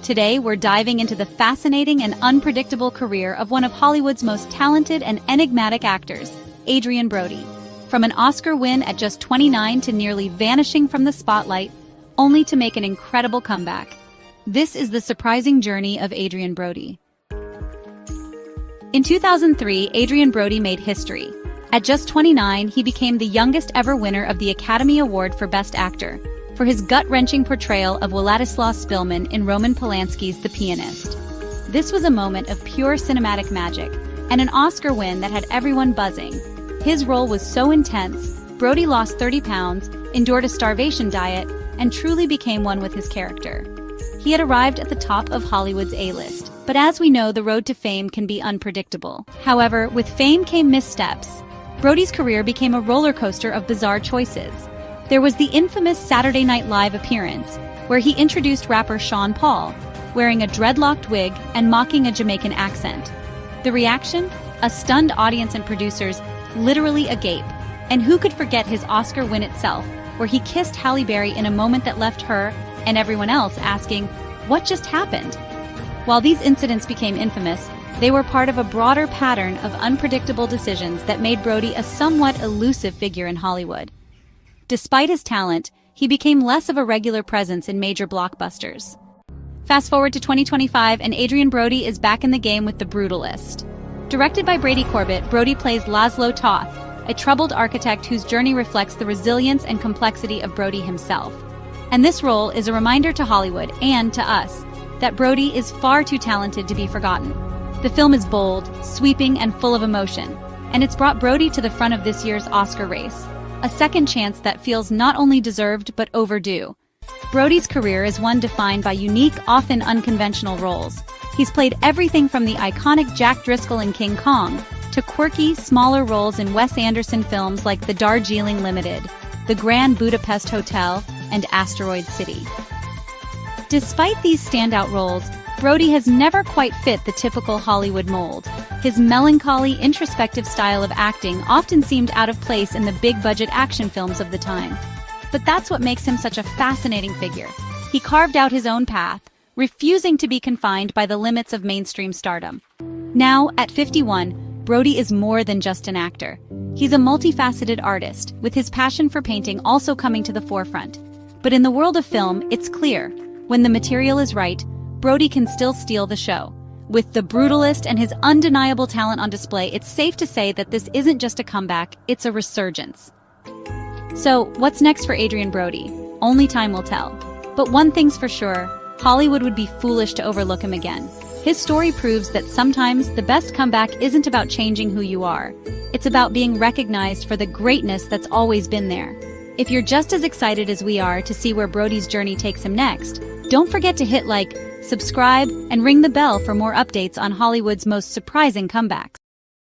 Today, we're diving into the fascinating and unpredictable career of one of Hollywood's most talented and enigmatic actors, Adrien Brody. From an Oscar win at just 29 to nearly vanishing from the spotlight, only to make an incredible comeback. This is the surprising journey of Adrien Brody. In 2003, Adrien Brody made history. At just 29, he became the youngest ever winner of the Academy Award for Best Actor, for his gut-wrenching portrayal of Władysław Szpilman in Roman Polanski's The Pianist. This was a moment of pure cinematic magic, and an Oscar win that had everyone buzzing. His role was so intense, Brody lost 30 pounds, endured a starvation diet, and truly became one with his character. He had arrived at the top of Hollywood's A-list, but as we know, the road to fame can be unpredictable. However, with fame came missteps. Brody's career became a roller coaster of bizarre choices. There was the infamous Saturday Night Live appearance, where he introduced rapper Sean Paul, wearing a dreadlocked wig and mocking a Jamaican accent. The reaction? A stunned audience and producers literally agape. And who could forget his Oscar win itself, where he kissed Halle Berry in a moment that left her and everyone else asking, what just happened? While these incidents became infamous, they were part of a broader pattern of unpredictable decisions that made Brody a somewhat elusive figure in Hollywood. Despite his talent, he became less of a regular presence in major blockbusters. Fast forward to 2025, and Adrien Brody is back in the game with The Brutalist. Directed by Brady Corbett, Brody plays Laszlo Toth, a troubled architect whose journey reflects the resilience and complexity of Brody himself. And this role is a reminder to Hollywood, and to us, that Brody is far too talented to be forgotten. The film is bold, sweeping, and full of emotion, and it's brought Brody to the front of this year's Oscar race, a second chance that feels not only deserved but overdue. Brody's career is one defined by unique, often unconventional roles. He's played everything from the iconic Jack Driscoll in King Kong to quirky, smaller roles in Wes Anderson films like The Darjeeling Limited, The Grand Budapest Hotel, and Asteroid City. Despite these standout roles, Brody has never quite fit the typical Hollywood mold. His melancholy, introspective style of acting often seemed out of place in the big-budget action films of the time. But that's what makes him such a fascinating figure. He carved out his own path, refusing to be confined by the limits of mainstream stardom. Now, at 51, Brody is more than just an actor. He's a multifaceted artist, with his passion for painting also coming to the forefront. But in the world of film, it's clear, when the material is right, Brody can still steal the show. With The Brutalist and his undeniable talent on display, it's safe to say that this isn't just a comeback, it's a resurgence. So, what's next for Adrien Brody? Only time will tell. But one thing's for sure, Hollywood would be foolish to overlook him again. His story proves that sometimes the best comeback isn't about changing who you are. It's about being recognized for the greatness that's always been there. If you're just as excited as we are to see where Brody's journey takes him next, don't forget to hit like, subscribe, and ring the bell for more updates on Hollywood's most surprising comebacks.